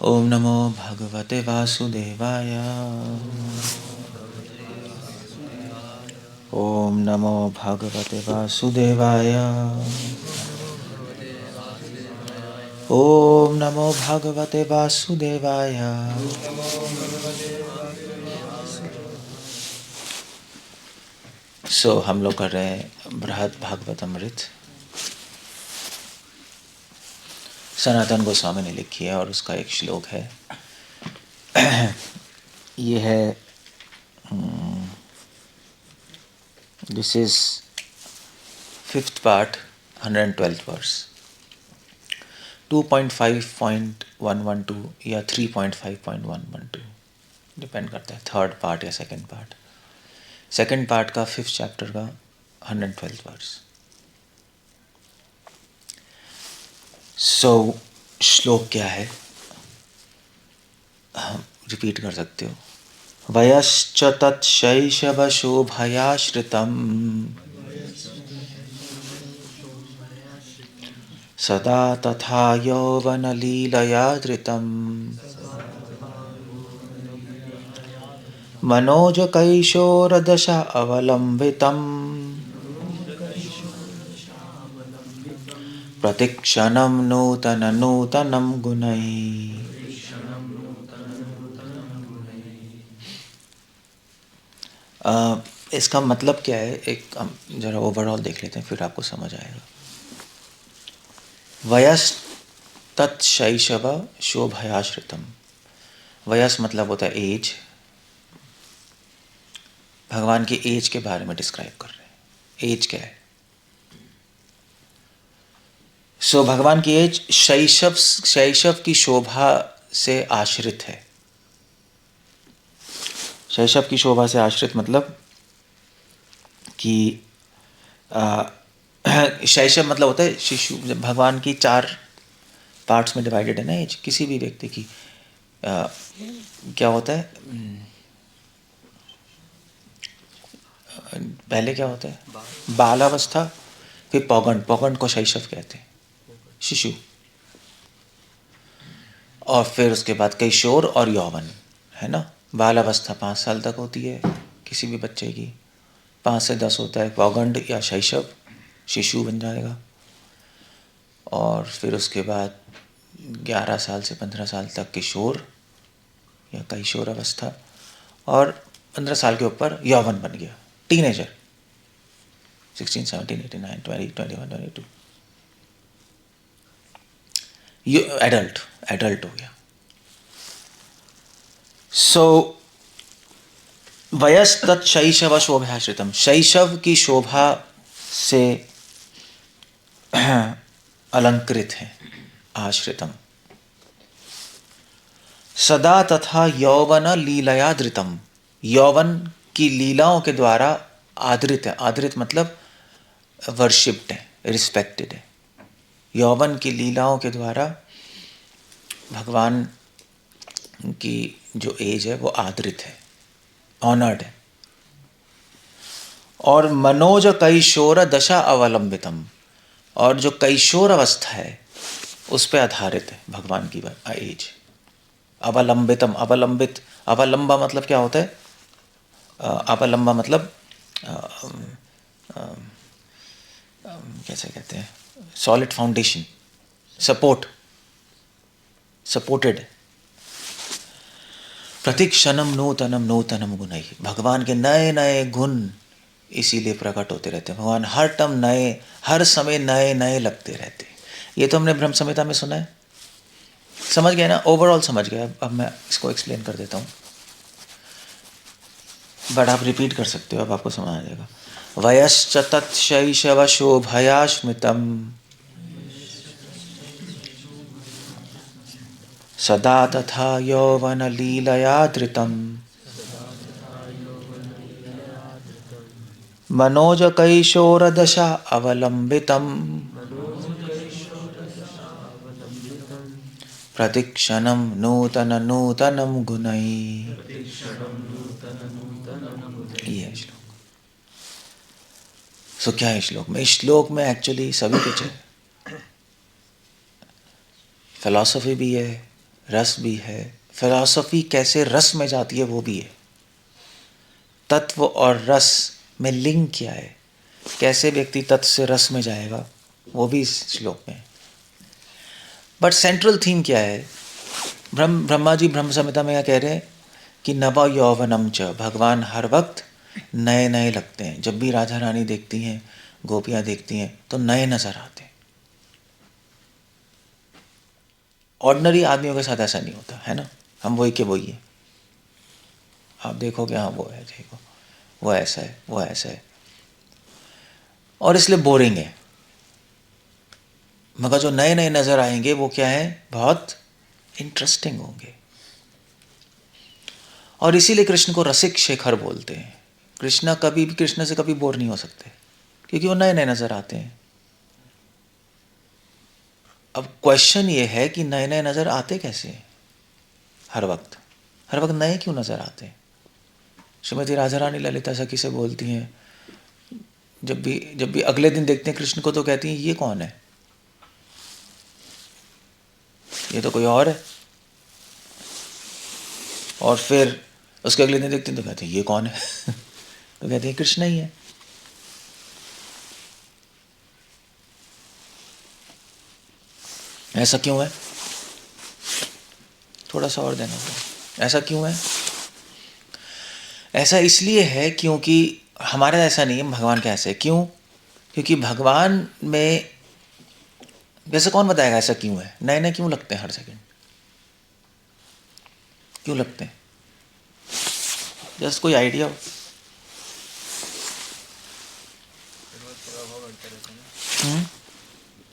ओम नमो भगवते वासुदेवाय। ओम नमो भगवते वासुदेवाय। ओम नमो भगवते वासुदेवाय। हम लोग कर रहे हैं बृहद भागवत अमृत। सनातन गोस्वामी ने लिखी है और उसका एक श्लोक है। ये है, this is 5th part, 112th verse, 2.5.112 या 3.5.112, डिपेंड करता है थर्ड पार्ट या सेकंड पार्ट। सेकंड पार्ट का 5th चैप्टर का 112th वर्स। श्लोक क्या है, हम रिपीट कर सकते हो। वयश्च तत्शैशवशोभयाश्रितं सदा तथा यौवनलीलया धृतं मनोजकैशोरदश अवलम्बितं प्रतिक्षणं नूतनं गुणैः। इसका मतलब क्या है, एक हम जरा ओवरऑल देख लेते हैं, फिर आपको समझ आएगा। वयस तत्शैशव शोभयाश्रितम। वयस मतलब होता है एज। भगवान की एज के बारे में डिस्क्राइब कर रहे हैं। एज क्या है? भगवान की एज शैशव की शोभा से आश्रित है। शैशव की शोभा से आश्रित मतलब कि शैशव मतलब होता है शिशु। जब भगवान की 4 पार्ट्स में डिवाइडेड है ना एज, किसी भी व्यक्ति की क्या होता है, पहले क्या होता है? बालावस्था, फिर पौगंड को शैशव कहते हैं, शिशु, और फिर उसके बाद किशोर और यौवन, है ना। बाल अवस्था 5 साल तक होती है किसी भी बच्चे की, 5 से 10 होता है पौगंड या शैशव, शिशु बन जाएगा। और फिर उसके बाद 11 साल से 15 साल तक किशोर या किशोर अवस्था, और 15 साल के ऊपर यौवन बन गया, टीनेजर, 16, 17, 18, 19, 20, 21, 22, ये एडल्ट हो गया। वयस तत्शैशव शोभाश्रितम, शैशव की शोभा से अलंकृत है, आश्रितम। सदा तथा यौवन लीलया धृतम, यौवन की लीलाओं के द्वारा आदृत है। आदृत मतलब वर्शिप्ड है, रिस्पेक्टेड है। यौवन की लीलाओं के द्वारा भगवान की जो एज है वो आदृत है, ऑनर्ड है। और मनोज कैशोर दशा अवलंबितम, और जो कैशोर अवस्था है उस पर आधारित है भगवान की एज। अवलंबितम, अवलंबा मतलब क्या होता है? अवलंबा मतलब कैसे कहते हैं, सॉलिड फाउंडेशन, सपोर्टेड। प्रतिक्षणम नूतनम गुणैः, भगवान के नए नए गुण इसीलिए प्रकट होते रहते हैं। भगवान हर टर्म नए, हर समय नए नए लगते रहते हैं। ये तो हमने ब्रह्म संहिता में सुना है, समझ गए ना, ओवरऑल समझ गए। अब मैं इसको एक्सप्लेन कर देता हूँ, बट आप रिपीट कर सकते हो, अब आपको समझ आ जाएगा। वयश्च तत्शैशव शोभया स्मृतम सदा तथा यौवन लीलया धृतम मनोज कैशोर दशा अवलंबितम प्रतिक्षणम नूतनम गुणैः। ये है श्लोक। क्या है श्लोक में? इस श्लोक में एक्चुअली सभी कुछ है। फिलॉसफी भी है, रस भी है, फिलॉसफी कैसे रस में जाती है वो भी है। तत्व और रस में लिंक क्या है, कैसे व्यक्ति तत्व से रस में जाएगा, वो भी इस श्लोक में है। बट सेंट्रल थीम क्या है? ब्रह्मा जी ब्रह्म संहिता में क्या कह रहे हैं कि नव यौवनम च, भगवान हर वक्त नए नए लगते हैं। जब भी राधा रानी देखती हैं, गोपियाँ देखती हैं तो नए नजर आते हैं। ऑर्डिनरी आदमियों के साथ ऐसा नहीं होता है ना, हम वही के वही है। आप देखोगे हाँ वो है, देखो वो ऐसा है, वो ऐसा है, और इसलिए बोरिंग है। मगर जो नए नए नजर आएंगे वो क्या है, बहुत इंटरेस्टिंग होंगे। और इसीलिए कृष्ण को रसिक शेखर बोलते हैं। कृष्ण कभी भी, कृष्ण से कभी बोर नहीं हो सकते, क्योंकि वो नए नए नजर आते हैं। अब क्वेश्चन ये है कि नए नए नजर आते कैसे हैं? हर वक्त नए क्यों नजर आते हैं? श्रीमती राधा रानी ललिता सखी से बोलती हैं, जब भी अगले दिन देखते हैं कृष्ण को तो कहती हैं ये कौन है, ये तो कोई और है। और फिर उसके अगले दिन देखते हैं तो कहते हैं ये कौन है तो कहते हैं कृष्ण ही है। ऐसा क्यों है? थोड़ा सा और देना पड़ेगा। ऐसा क्यों है? ऐसा इसलिए है क्योंकि हमारा ऐसा नहीं है, भगवान का ऐसा है। क्यों? क्योंकि भगवान में, वैसे कौन बताएगा ऐसा क्यों है? नए नए क्यों लगते हैं हर सेकंड? क्यों लगते हैं? जस्ट कोई आइडिया हो?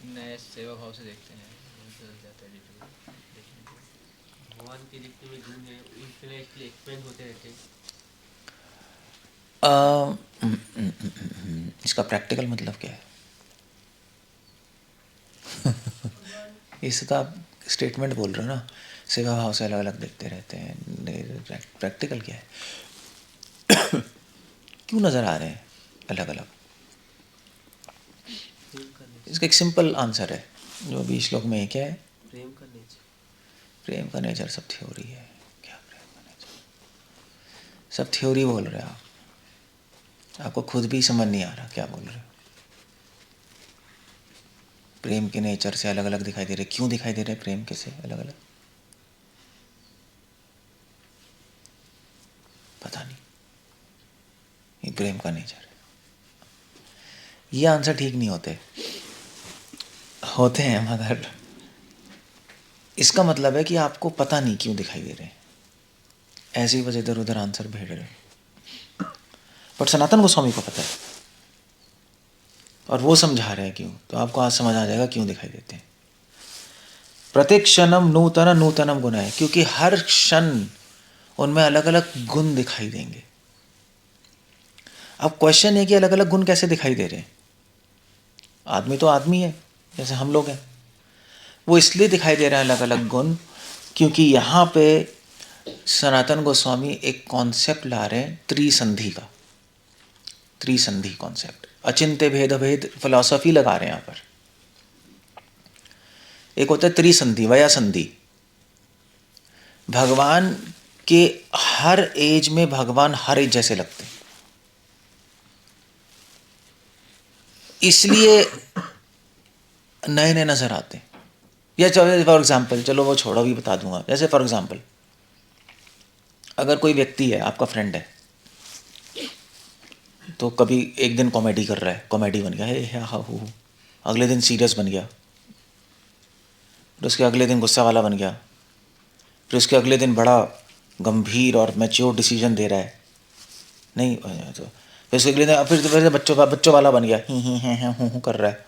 नए सेवा भाव से देखते हैं, भगवान के जितने भी गुण हैं इन्फिनिटली एक्सपेंड होते रहते हैं। इसका प्रैक्टिकल मतलब क्या है? इससे तो आप स्टेटमेंट बोल रहे हो ना, सेवा भाव से अलग अलग देखते रहते हैं। प्रैक्टिकल क्या है? क्यों नज़र आ रहे हैं अलग अलग? इसका एक सिंपल आंसर है जो अभी श्लोक में है। क्या है? प्रेम का नेचर। प्रेम का नेचर सब थ्योरी है। क्या प्रेम का नेचर? सब थ्योरी बोल रहे हो आप, आपको खुद भी समझ नहीं आ रहा क्या बोल रहे हो। प्रेम के नेचर से अलग अलग दिखाई दे रहे, क्यों दिखाई दे रहे प्रेम के से अलग अलग? पता नहीं, ये प्रेम का नेचर है। ये आंसर ठीक नहीं होते हैं मगर इसका मतलब है कि आपको पता नहीं क्यों दिखाई दे रहे हैं, ऐसी वजह इधर उधर आंसर भेड़ रहे। बट सनातन गोस्वामी को पता है और वो समझा रहे हैं क्यों, तो आपको आज समझ आ जाएगा क्यों दिखाई देते हैं। प्रत्येक क्षणम नूतन नूतनम गुण है, क्योंकि हर क्षण उनमें अलग अलग गुण दिखाई देंगे। अब क्वेश्चन है कि अलग अलग गुण कैसे दिखाई दे रहे हैं? आदमी तो आदमी है जैसे हम लोग हैं, वो इसलिए दिखाई दे रहे हैं अलग अलग गुण क्योंकि यहाँ पे सनातन गोस्वामी एक कॉन्सेप्ट ला रहे हैं त्रिसंधि का। त्रिसंधि कॉन्सेप्ट, अचिंत्य भेद भेद फिलॉसफी लगा रहे हैं यहाँ पर। एक होता है त्रिसंधि, वया संधि। भगवान के हर एज में भगवान हर एज जैसे लगते हैं, इसलिए नए नए नजर आते हैं। या चलो फॉर एग्जाम्पल, चलो वो छोड़ो, भी बता दूंगा। जैसे फॉर एग्जाम्पल, अगर कोई व्यक्ति है आपका फ्रेंड है, तो कभी एक दिन कॉमेडी कर रहा है, कॉमेडी बन गया है हा हू, अगले दिन सीरियस बन गया, फिर उसके अगले दिन गुस्सा वाला बन गया, फिर उसके अगले दिन बड़ा गंभीर और मैच्योर डिसीजन दे रहा है, नहीं तो फिर उसके अगले दिन फिर बच्चों वाला बन गया, ही हूँ कर रहा है।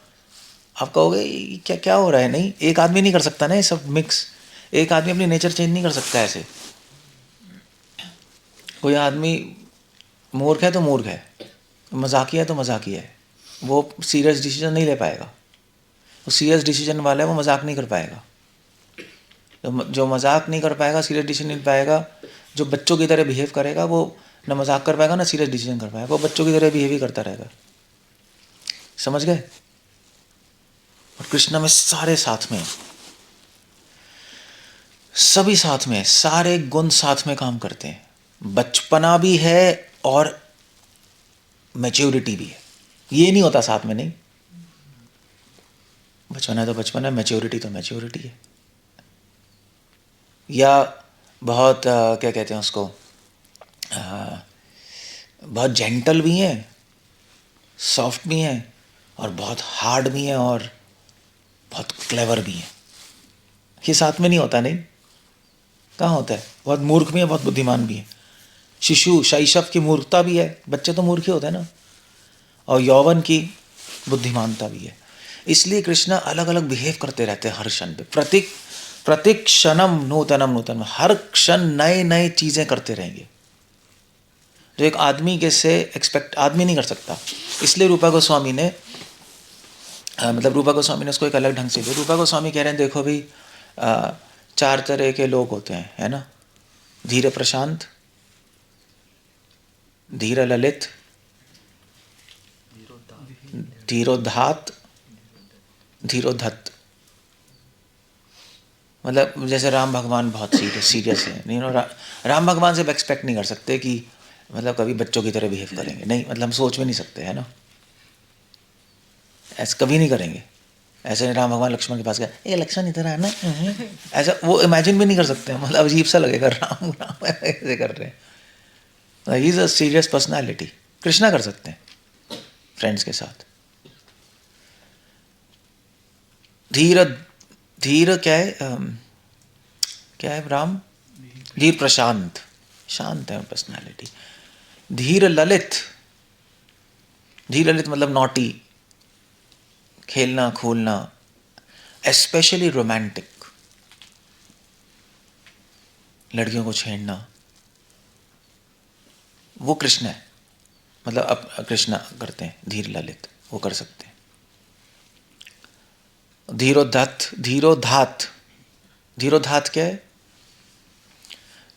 आप कहोगे क्या क्या हो रहा है? नहीं, एक आदमी नहीं कर सकता ना ये सब मिक्स। एक आदमी अपनी नेचर चेंज नहीं कर सकता ऐसे। कोई आदमी मूर्ख है तो मूर्ख है, मजाकिया है तो मजाकिया है, वो सीरियस डिसीजन नहीं ले पाएगा। वो सीरियस डिसीजन वाला है, वो मजाक नहीं कर पाएगा। जो मजाक नहीं कर पाएगा, सीरियस डिसीजन नहीं पाएगा, जो बच्चों की तरह बिहेव करेगा, वो ना मजाक कर पाएगा ना सीरियस डिसीजन कर पाएगा, वो बच्चों की तरह बिहेव ही करता रहेगा। समझ गए? और कृष्ण में सारे साथ में, सभी साथ में, सारे गुण साथ में काम करते हैं। बचपना भी है और मैच्योरिटी भी है। ये नहीं होता साथ में, नहीं। बचपना तो बचपना है, मैच्योरिटी तो मैच्योरिटी है। या बहुत क्या कहते हैं उसको, बहुत जेंटल भी हैं, सॉफ्ट भी हैं, और बहुत हार्ड भी हैं, और बहुत क्लेवर भी हैं। ये साथ में नहीं होता, नहीं। कहाँ होता है? बहुत मूर्ख भी है, बहुत बुद्धिमान भी है। शिशु शैशव की मूर्खता भी है, बच्चे तो मूर्ख ही होते हैं ना, और यौवन की बुद्धिमानता भी है। इसलिए कृष्णा अलग अलग बिहेव करते रहते हैं हर क्षण पे। प्रत्येक क्षणम नूतनम नूतनम, हर क्षण नए नए चीज़ें करते रहेंगे, जो एक आदमी के से एक्सपेक्ट आदमी नहीं कर सकता। इसलिए रूपा गोस्वामी ने रूपा गोस्वामी ने उसको एक अलग ढंग से दिया। रूपा गोस्वामी कह रहे हैं, देखो भाई, 4 तरह के लोग होते हैं, है ना। धीर प्रशांत, धीर ललित, धीरोधात, धीरोधत। मतलब जैसे राम भगवान बहुत सीरियस है, नहीं नो, राम भगवान से एक्सपेक्ट नहीं कर सकते कि मतलब कभी बच्चों की तरह बिहेव करेंगे, नहीं। मतलब हम सोच भी नहीं सकते, है ना। ऐसा कभी नहीं करेंगे। ऐसे राम भगवान लक्ष्मण के पास गया, ये लक्ष्मण इधर है ना, ऐसा वो इमेजिन भी नहीं कर सकते। मतलब अजीब सा लगेगा, राम राम ऐसे कर रहे हैं। He is a serious personality. Krishna कर सकते हैं फ्रेंड्स के साथ। धीर धीर क्या है, क्या है राम? धीर प्रशांत, शांत है पर्सनैलिटी। धीर ललित, धीर ललित मतलब नॉटी, खेलना खोलना, एस्पेशली रोमांटिक, लड़कियों को छेड़ना, वो कृष्ण है। मतलब अब कृष्णा करते हैं, धीर ललित वो कर सकते हैं। धीरोधत, धीरोधात, धीरोधात क्या है?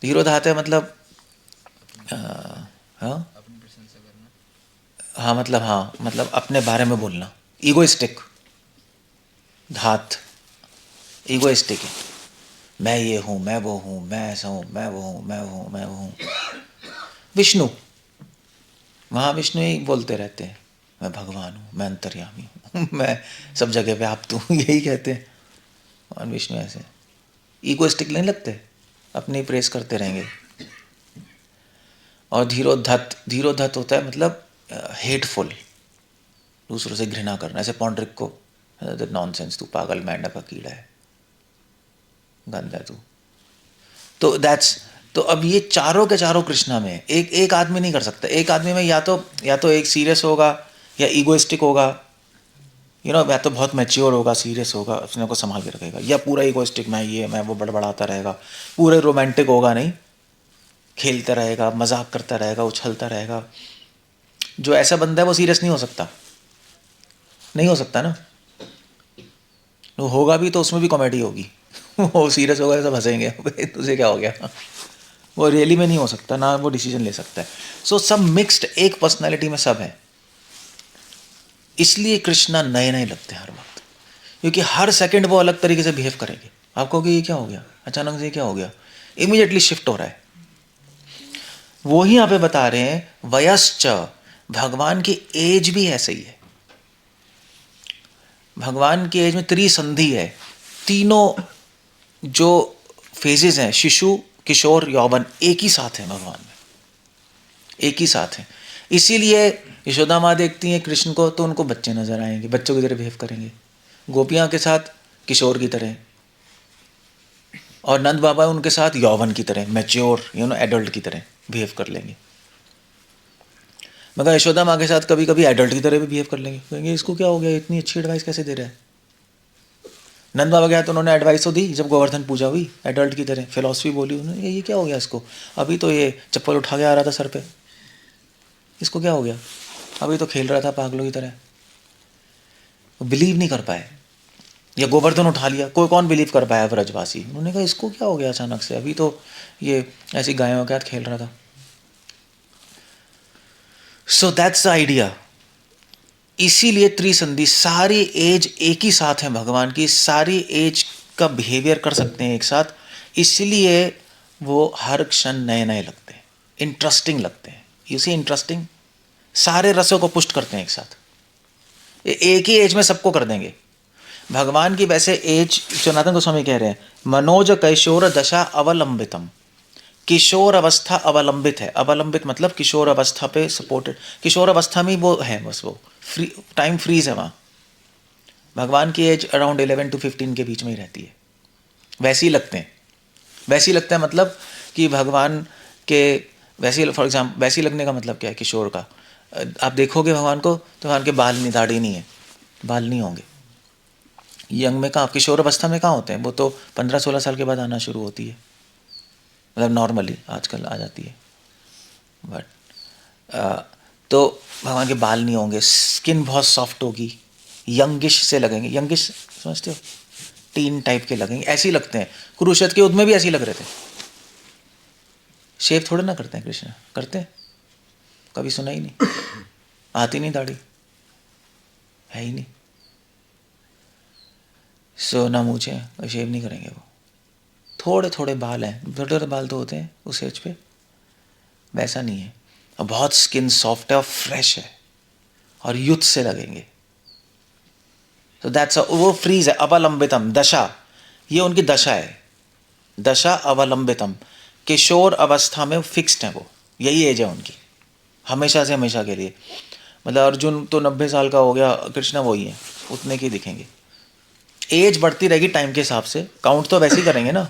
धीरोधात है मतलब हाँ मतलब अपने बारे में बोलना, ईगोइस्टिक। धात ईगोइस्टिक है, मैं ये हूँ, मैं वो हूँ, मैं ऐसा हूँ, मैं वो हूँ, मैं वो हूँ, मैं वो हूँ। विष्णु, महाविष्णु ही बोलते रहते हैं, मैं भगवान हूँ, मैं अंतर्यामी हूँ, मैं सब जगह व्याप्त हूँ, यही कहते हैं। और विष्णु ऐसे ईगोइस्टिक नहीं लगते, अपनी प्रेस करते रहेंगे। और धीरोधत, धीरोधत होता है मतलब हेटफुल, दूसरों से घृणा करना। ऐसे पौंड्रिक को, नॉनसेंस, तू पागल मेंढक का कीड़ा है, गंदा है तू। तो दैट्स, तो अब ये चारों के चारों कृष्णा में एक आदमी नहीं कर सकता। एक आदमी में या तो एक सीरियस होगा, या ईगोइस्टिक होगा, या तो बहुत मैच्योर होगा, सीरियस होगा, अपने को संभाल के रखेगा, या पूरा ईगोइस्टिक, मैं वो बड़बड़ाता रहेगा। पूरे रोमांटिक होगा नहीं, खेलता रहेगा, मजाक करता रहेगा, उछलता रहेगा। जो ऐसा बंदा है वो सीरियस नहीं हो सकता, नहीं हो सकता ना। वो होगा भी तो उसमें भी कॉमेडी होगी। वो सीरियस होगा तो सब हंसेंगे, तुझे क्या हो गया। वो रियली में नहीं हो सकता ना, वो डिसीजन ले सकता है। सो सब मिक्स्ड, एक पर्सनालिटी में सब है। इसलिए कृष्णा नए नए लगते हैं हर वक्त, क्योंकि हर सेकंड वो अलग तरीके से बिहेव करेंगे। आपको कि ये क्या हो गया, अचानक से ये क्या हो गया, इमीडिएटली शिफ्ट हो रहा है। वो ही यहाँ पे बता रहे हैं, वयश्च, भगवान की एज भी ऐसे ही है। भगवान की एज में त्रिसंधि है। तीनों जो फेजेस हैं, शिशु, किशोर, यौवन, एक ही साथ है भगवान में, एक ही साथ है। इसीलिए यशोदा माँ देखती हैं कृष्ण को तो उनको बच्चे नजर आएंगे, बच्चों की तरह बिहेव करेंगे। गोपियाँ के साथ किशोर की तरह, और नंद बाबा उनके साथ यौवन की तरह, मैच्योर एडल्ट की तरह बिहेव कर लेंगे। मगर यशोदा माँ के साथ कभी कभी एडल्ट की तरह भी बिहेव कर लेंगे, कहेंगे इसको क्या हो गया, इतनी अच्छी एडवाइस कैसे दे रहा है। नंद बाबा गया तो उन्होंने एडवाइस तो दी, जब गोवर्धन पूजा हुई, एडल्ट की तरह फिलॉसफी बोली उन्होंने, ये क्या हो गया इसको, अभी तो ये चप्पल उठा के आ रहा था सर पे, इसको क्या हो गया, अभी तो खेल रहा था पागलों की तरह। बिलीव नहीं कर पाए। या गोवर्धन उठा लिया, कोई कौन बिलीव कर पाया व्रजवासी, उन्होंने कहा इसको क्या हो गया अचानक से, अभी तो ये ऐसी गायों के साथ खेल रहा था। So that's the idea. इसीलिए त्रिसंधि, सारी एज एक ही साथ है भगवान की, सारी एज का बिहेवियर कर सकते हैं एक साथ। इसलिए वो हर क्षण नए नए लगते हैं, इंटरेस्टिंग लगते हैं। यू सी इंटरेस्टिंग, सारे रसों को पुष्ट करते हैं एक साथ, एक ही एज में सबको कर देंगे। भगवान की वैसे एज सनातन गोस्वामी कह रहे हैं, मनोज कैशोर दशा अवलंबितम, किशोर अवस्था अवलंबित है। अवलंबित मतलब किशोर अवस्था पे सपोर्टेड, किशोर अवस्था में वो है, बस वो फ्री टाइम फ्रीज है वहाँ। भगवान की एज अराउंड 11 to 15 के बीच में ही रहती है। वैसे ही लगते हैं, वैसे ही लगता है मतलब कि भगवान के वैसे ही, फॉर एग्जाम्पल वैसे ही लगने का मतलब क्या है किशोर का? आप देखोगे भगवान को तो भगवान के बाल नहीं, दाढ़ी नहीं है, बाल नहीं होंगे। यंग में कहाँ, किशोर अवस्था में कहाँ होते हैं? वो तो 15-16 साल के बाद आना शुरू होती है, मतलब नॉर्मली आजकल आ जाती है। बट तो भगवान के बाल नहीं होंगे, स्किन बहुत सॉफ्ट होगी, यंगिश से लगेंगे। यंगिश समझते हो, टीन टाइप के लगेंगे, ऐसे ही लगते हैं। कुरुक्षेत्र के युद्ध में भी ऐसे ही लग रहे थे। शेव थोड़े ना करते हैं कृष्ण, करते हैं? कभी सुना ही नहीं, आती नहीं दाढ़ी, है ही नहीं। सो ना मूछे, शेव नहीं करेंगे वो। थोड़े थोड़े बाल हैं, छोटे छोटे बाल तो होते हैं उस एज पे, वैसा नहीं है। और बहुत स्किन सॉफ्ट है और फ्रेश है और युद्ध से लगेंगे। तो दैट्स वो फ्रीज है। अवलंबितम दशा, ये उनकी दशा है, दशा अवलंबितम। किशोर अवस्था में फिक्स्ड है वो, यही एज है उनकी, हमेशा से हमेशा के लिए। मतलब अर्जुन तो 90 साल का हो गया, कृष्णा वही है, उतने के दिखेंगे। एज बढ़ती रहेगी टाइम के हिसाब से, काउंट तो वैसे ही करेंगे ना।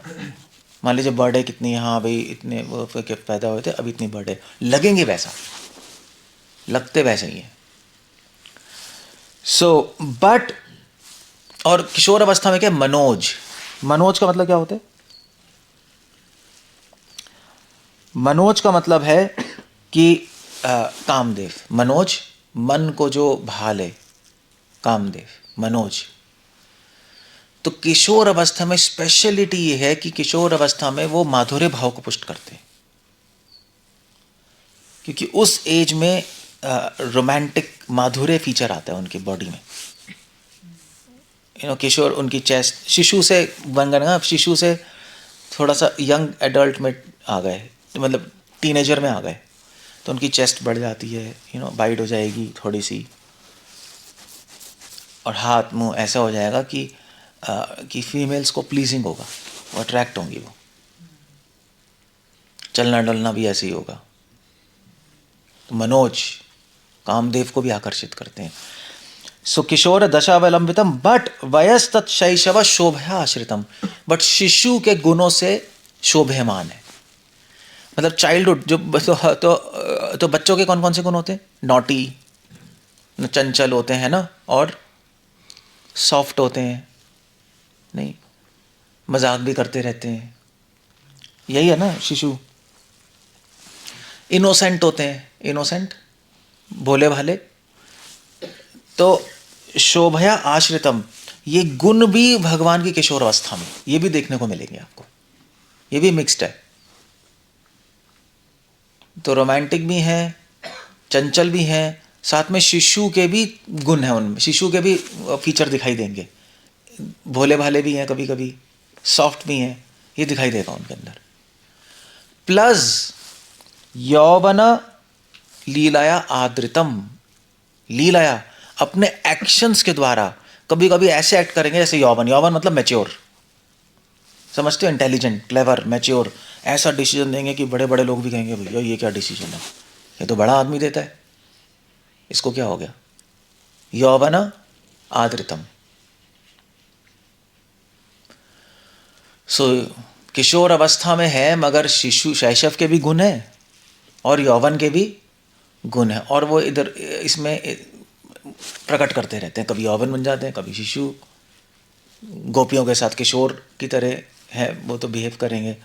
मान लीजिए बर्थडे कितनी है, हाँ भाई इतने वो पैदा हुए थे, अभी इतनी बर्थडे, लगेंगे वैसा, लगते वैसे ही है। सो बट, और किशोर अवस्था में क्या, मनोज, मनोज का मतलब क्या होता है? मनोज का मतलब है कि कामदेव। मनोज, मन को जो भाले, कामदेव मनोज। तो किशोर अवस्था में स्पेशलिटी ये है कि किशोर अवस्था में वो माधुर्य भाव को पुष्ट करते हैं, क्योंकि उस एज में रोमांटिक माधुर्य फीचर आता है उनकी बॉडी में। किशोर, उनकी चेस्ट शिशु से बन गए ना, शिशु से थोड़ा सा यंग एडल्ट में आ गए, तो मतलब टीनेजर में आ गए, तो उनकी चेस्ट बढ़ जाती है, वाइड हो जाएगी थोड़ी सी, और हाथ मुंह ऐसा हो जाएगा कि फीमेल्स को प्लीजिंग होगा, वो अट्रैक्ट होंगी, वो चलना डलना भी ऐसे ही होगा। तो मनोज कामदेव को भी आकर्षित करते हैं। सो किशोर दशावलंबितम बट वयस तत्शैशव शोभया आश्रितम, बट शिशु के गुणों से शोभयमान है। मतलब चाइल्डहुड जो तो बच्चों के कौन कौन से गुण होते हैं? नॉटी, चंचल होते हैं ना, और सॉफ्ट होते हैं, नहीं मजाक भी करते रहते हैं, यही है ना शिशु। इनोसेंट होते हैं, इनोसेंट, भोले भाले। तो शोभया आश्रितम, ये गुण भी भगवान की किशोर अवस्था में ये भी देखने को मिलेंगे आपको, ये भी मिक्स्ड है। तो रोमांटिक भी हैं, चंचल भी हैं, साथ में शिशु के भी गुण हैं, उनमें शिशु के भी फीचर दिखाई देंगे। भोले भाले भी हैं, कभी कभी सॉफ्ट भी हैं, ये दिखाई देगा उनके अंदर। प्लस यौवन लीलाया आदृतम, लीलाया अपने एक्शंस के द्वारा कभी कभी ऐसे एक्ट करेंगे जैसे यौवन, यौवन मतलब मैच्योर, समझते हो, इंटेलिजेंट, क्लेवर, मैच्योर। ऐसा डिसीजन देंगे कि बड़े बड़े लोग भी कहेंगे भैया ये क्या डिसीजन है, ये तो बड़ा आदमी देता है, इसको क्या हो गया? यौवन आदृतम। सो किशोर अवस्था में है, मगर शिशु शैशव के भी गुण हैं और यौवन के भी गुण हैं, और वो इधर इसमें प्रकट करते रहते हैं। कभी यौवन बन जाते हैं, कभी शिशु, गोपियों के साथ किशोर की तरह है वो तो बिहेव करेंगे।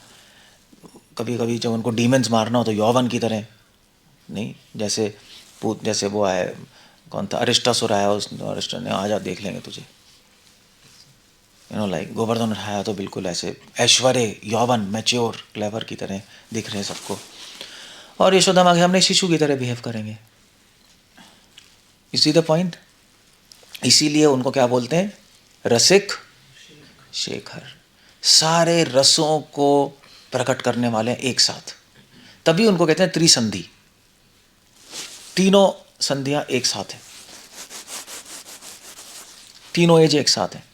कभी कभी जब उनको डीमंस मारना हो तो यौवन की तरह, नहीं जैसे वो आए, कौन था, अरिष्टासुर आया, उस अरिष्टा ने आ जा देख लेंगे तुझे, लाइक गोवर्धन उठाया तो बिल्कुल ऐसे ऐश्वर्य, यौवन, मैच्योर, क्लेवर की तरह दिख रहे हैं सबको। और यशोदा माँ के हमने शिशु की तरह बिहेव करेंगे। इसी द पॉइंट। इसीलिए उनको क्या बोलते हैं? रसिक शेखर। सारे रसों को प्रकट करने वाले हैं एक साथ, तभी उनको कहते हैं त्रिसंधि। तीनों संधियां एक साथ हैं, तीनों एज एक साथ हैं।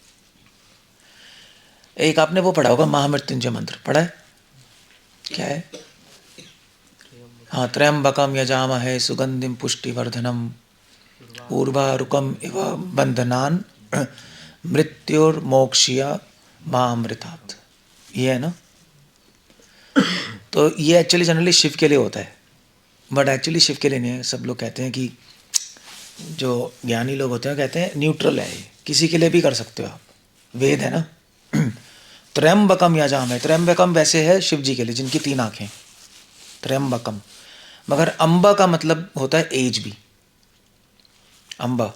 एक आपने वो पढ़ा होगा महामृत्युंजय मंत्र, पढ़ा है? क्या है? हाँ, त्र्यंबकम यजामहे सुगंधिम पुष्टिवर्धनम उर्वारुकम इव बंधनान मृत्युर्मोक्ष्य मामृतात्। ये है ना? तो ये एक्चुअली जनरली शिव के लिए होता है, बट एक्चुअली शिव के लिए नहीं है। सब लोग कहते हैं कि जो ज्ञानी लोग होते हैं कहते हैं न्यूट्रल है, ये किसी के लिए भी कर सकते हो आप, वेद है ना। त्र्यंबकम यजामहे, त्र्यंबकम वैसे है शिव जी के लिए जिनकी 3 आंखें, त्र्यंबकम। मगर अम्बा का मतलब होता है एज भी, अम्बा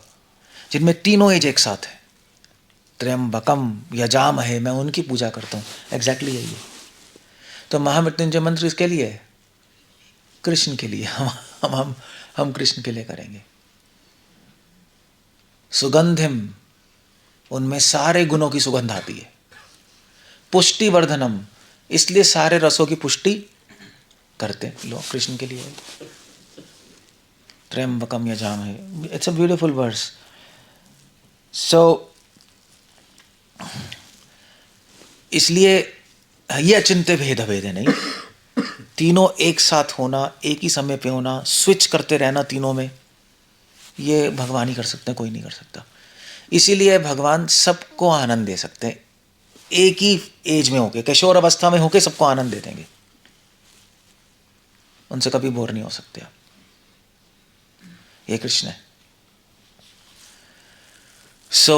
जिनमें तीनों एज एक साथ है। त्र्यंबकम यजामहे, मैं उनकी पूजा करता हूँ, एग्जैक्टली यही है। तो महामृत्युंजय मंत्र इसके लिए है, कृष्ण के लिए। हम कृष्ण के लिए करेंगे। सुगंधिम, उनमें सारे गुणों की सुगंध आती है। पुष्टिवर्धनम, इसलिए सारे रसों की पुष्टि करते हैं लोग, कृष्ण के लिए है। त्र्यंबकम यजामहे, इट्स अ ब्यूटीफुल वर्स। सो इसलिए ये अचिंत्य भेद अभेद है नहीं, तीनों एक साथ होना, एक ही समय पे होना, स्विच करते रहना तीनों में, ये भगवान ही कर सकते हैं, कोई नहीं कर सकता। इसीलिए भगवान सबको आनंद दे सकते हैं, एक ही एज में होके, किशोर अवस्था में होके सबको आनंद दे देंगे, उनसे कभी बोर नहीं हो सकते आप। ये कृष्ण है। सो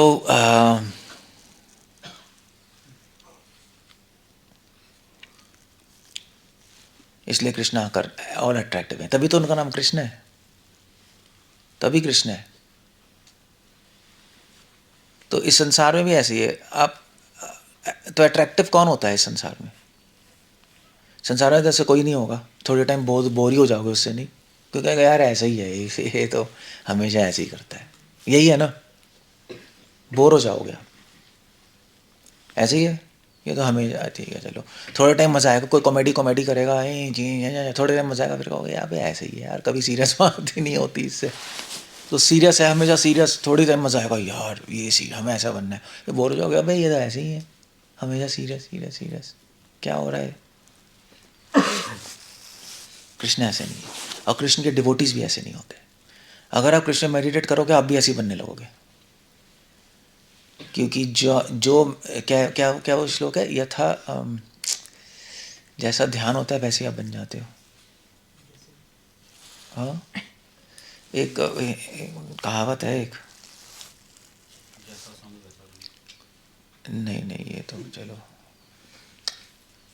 इसलिए कृष्ण आकर ऑल अट्रैक्टिव है, तभी तो उनका नाम कृष्ण है, तभी कृष्ण है। तो इस संसार में भी ऐसे ही है। आप तो अट्रैक्टिव कौन होता है इस संसार में? संसार में जैसे कोई नहीं होगा, थोड़े टाइम बहुत बोर ही हो जाओगे उससे, नहीं? क्योंकि यार ऐसा ही है, ये तो हमेशा ऐसे ही करता है, यही है ना, बोर हो जाओगे आप, ऐसे ही है, ये तो हमेशा। ठीक है चलो, थोड़े टाइम मजा आएगा, कोई कॉमेडी करेगा, जी थोड़े टाइम मजा आएगा, फिर कहोगे यार भाई ऐसे ही है यार, कभी सीरियस बात ही नहीं होती इससे। तो सीरियस है हमेशा, सीरियस, थोड़ी टाइम मजा आएगा यार ये सीरियस, हमें ऐसा बनना है, ये बोर हो जाओगे, भाई ये तो ऐसे ही है, हमेशा सीरियस सीरियस सीरियस, क्या हो रहा है? कृष्ण ऐसे नहीं है, और कृष्ण के डिवोटीज भी ऐसे नहीं होते। अगर आप कृष्ण मेडिटेट करोगे आप भी ऐसे ही बनने लगोगे, क्योंकि जो जो क्या क्या क्या वो श्लोक है, यथा जैसा ध्यान होता है वैसे आप बन जाते हो। हाँ, एक कहावत है एक, नहीं ये तो चलो,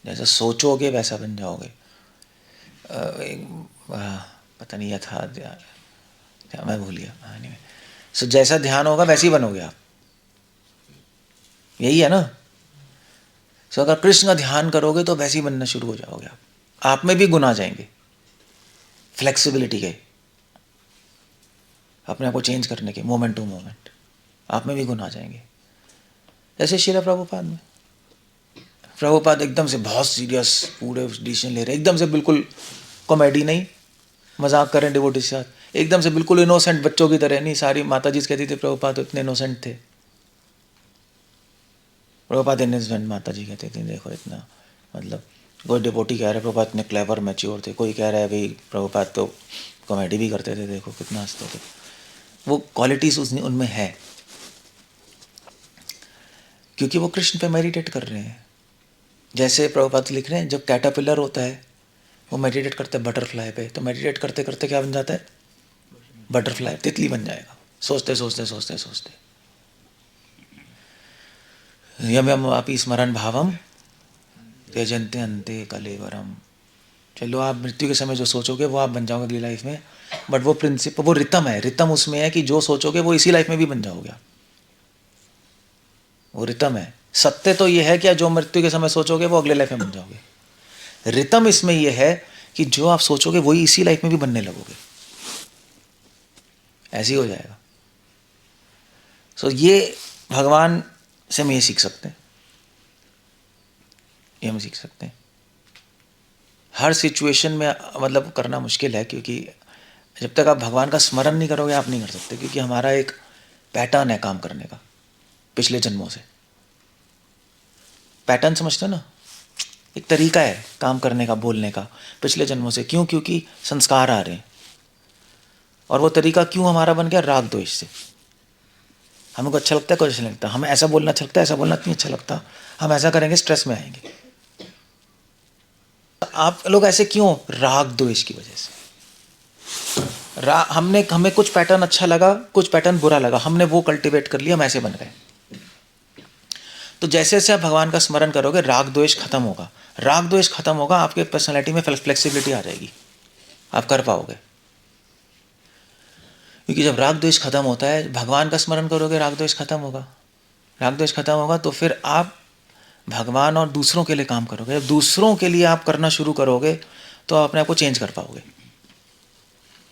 जैसा सोचोगे वैसा बन जाओगे। पता नहीं यथा, मैं भूल गया। सो जैसा ध्यान होगा वैसे ही बनोगे आप, यही है ना। सो अगर कृष्ण का ध्यान करोगे तो वैसे ही बनना शुरू हो जाओगे आप में भी गुण आ जाएंगे, फ्लेक्सिबिलिटी के, अपने आप को चेंज करने के, मोमेंट टू मोमेंट आप में भी गुण आ जाएंगे। जैसे श्रील प्रभुपाद में, प्रभुपाद एकदम से बहुत सीरियस पूरे डिसीजन ले रहे, एकदम से बिल्कुल कॉमेडी नहीं, मजाक करें डिवोटी के साथ, एकदम से बिल्कुल इनोसेंट बच्चों की तरह नहीं। सारी माता जी कहती थी प्रभुपाद तो इतने इनोसेंट थे, प्रभुपाद इनोसेंट, माता जी कहती थी देखो इतना, मतलब कोई डिवोटी कह रहा है प्रभुपाद इतने क्लेवर मैच्योर थे, कोई कह रहा है भाई प्रभुपाद तो कॉमेडी भी करते थे, देखो कितना हंसते थे। वो क्वालिटीज उनमें है, क्योंकि वो कृष्ण पे मेडिटेट कर रहे हैं। जैसे प्रभुपाद लिख रहे हैं, जब कैटरपिलर होता है वो मेडिटेट करते हैं बटरफ्लाई पे, तो मेडिटेट करते करते क्या बन जाता है? बटरफ्लाई, तितली बन जाएगा, सोचते सोचते सोचते सोचते। यम यम वापी स्मरण भावम त्यजन्ते अन्ते कलेवरम। चलो आप मृत्यु के समय जो सोचोगे वो आप बन जाओगे अगली लाइफ में, बट वो प्रिंसिपल, वो रितम है, रितम उसमें है कि जो सोचोगे वो इसी लाइफ में भी बन जाओगे आप, वो रितम है। सत्य तो ये है कि जो मृत्यु के समय सोचोगे वो अगले लाइफ में बन जाओगे, रितम इसमें यह है कि जो आप सोचोगे वही इसी लाइफ में भी बनने लगोगे, ऐसे ही हो जाएगा। सो ये भगवान से हम ये सीख सकते हैं ये हम सीख सकते हैं। हर सिचुएशन में मतलब करना मुश्किल है, क्योंकि जब तक आप भगवान का स्मरण नहीं करोगे आप नहीं कर सकते, क्योंकि हमारा एक पैटर्न है काम करने का पिछले जन्मों से। पैटर्न समझते हो ना, एक तरीका है काम करने का, बोलने का पिछले जन्मों से। क्यों? क्योंकि संस्कार आ रहे हैं। और वो तरीका क्यों हमारा बन गया? राग द्वेष से। हमको अच्छा लगता है, कुछ अच्छा लगता है, हमें ऐसा बोलना अच्छा लगता है, ऐसा बोलना नहीं अच्छा लगता, हम ऐसा करेंगे स्ट्रेस में आएंगे। आप लोग ऐसे क्यों? राग द्वेष की वजह से। हमें कुछ पैटर्न अच्छा लगा, कुछ पैटर्न बुरा लगा, हमने वो कल्टीवेट कर लिया, हम ऐसे बन गए। तो जैसे जैसे आप भगवान का स्मरण करोगे राग द्वेष खत्म होगा। राग द्वेष खत्म होगा, आपके पर्सनैलिटी में फ्लेक्सिबिलिटी आ जाएगी, आप कर पाओगे। क्योंकि जब राग द्वेष खत्म होता है, भगवान का स्मरण करोगे, राग द्वेष खत्म होगा। राग द्वेष खत्म होगा तो फिर आप भगवान और दूसरों के लिए काम करोगे। जब दूसरों के लिए आप करना शुरू करोगे तो आप अपने आप को चेंज कर पाओगे।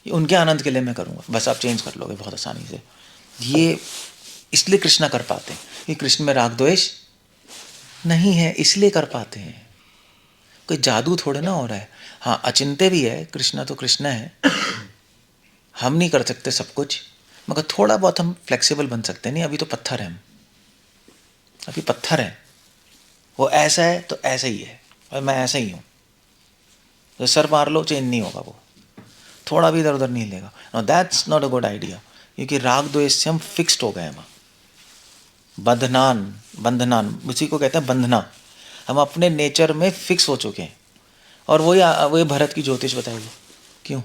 उनके आनंद के लिए मैं करूँगा, बस आप चेंज कर लोगे बहुत आसानी से। ये इसलिए कृष्णा कर पाते हैं कि कृष्ण में राग द्वेष नहीं है, इसलिए कर पाते हैं। कोई जादू थोड़े ना हो रहा है। हाँ, अचिंत्य भी है, कृष्णा तो कृष्णा है, हम नहीं कर सकते सब कुछ, मगर थोड़ा बहुत हम फ्लेक्सिबल बन सकते हैं। नहीं, अभी तो पत्थर है, हम अभी पत्थर है। वो ऐसा है तो ऐसा ही है, और मैं ऐसा ही हूँ। तो सर मार लो, चेंज नहीं होगा, वो थोड़ा भी इधर उधर नहीं लेगा। No, that's not a good idea, क्योंकि राग द्वेष से हम फिक्स्ड हो गए हैं। बंधनान उसी को कहते हैं, बंधना। हम अपने नेचर में फिक्स हो चुके हैं। और वही भरत की ज्योतिष बताएगी। क्यों?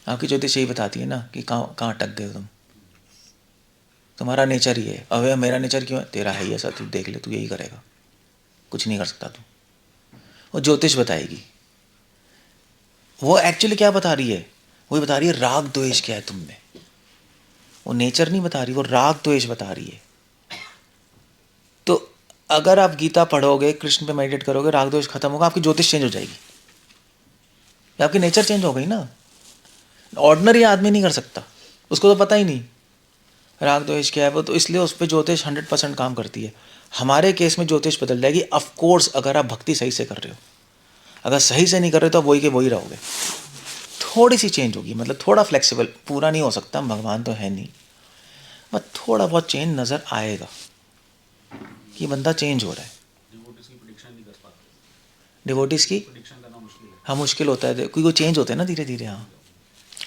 आपकी ज्योतिष यही बताती है ना कि कहाँ अटक गए तुम। तुम्हारा नेचर ही है। अबे मेरा नेचर क्यों है? तेरा है ही ऐसा, तू देख ले, तू यही करेगा, कुछ नहीं कर सकता तू। वो ज्योतिष बताएगी। वो एक्चुअली क्या बता रही है? वही बता रही है राग द्वेष क्या है तुम में। वो नेचर नहीं बता रही, वो राग द्वेष बता रही है। तो अगर आप गीता पढ़ोगे, कृष्ण पे मेडिटेट करोगे, राग द्वेष खत्म होगा, आपकी ज्योतिष चेंज हो जाएगी, आपकी नेचर चेंज हो गई ना। ऑर्डिनरी आदमी नहीं कर सकता, उसको तो पता ही नहीं राग द्वेष क्या है वो, तो इसलिए उस पर ज्योतिष 100% काम करती है। हमारे केस में ज्योतिष बदल जाएगी, ऑफ कोर्स, अगर आप भक्ति सही से कर रहे हो। अगर सही से नहीं कर रहे तो आप वही के वही रहोगे। थोड़ी सी चेंज होगी, मतलब थोड़ा फ्लेक्सिबल, पूरा नहीं हो सकता, भगवान तो है नहीं, बट थोड़ा बहुत चेंज नज़र आएगा कि बंदा चेंज हो रहा है। डिवोटीज की हाँ मुश्किल होता है, क्योंकि वो चेंज होते हैं ना धीरे धीरे। हाँ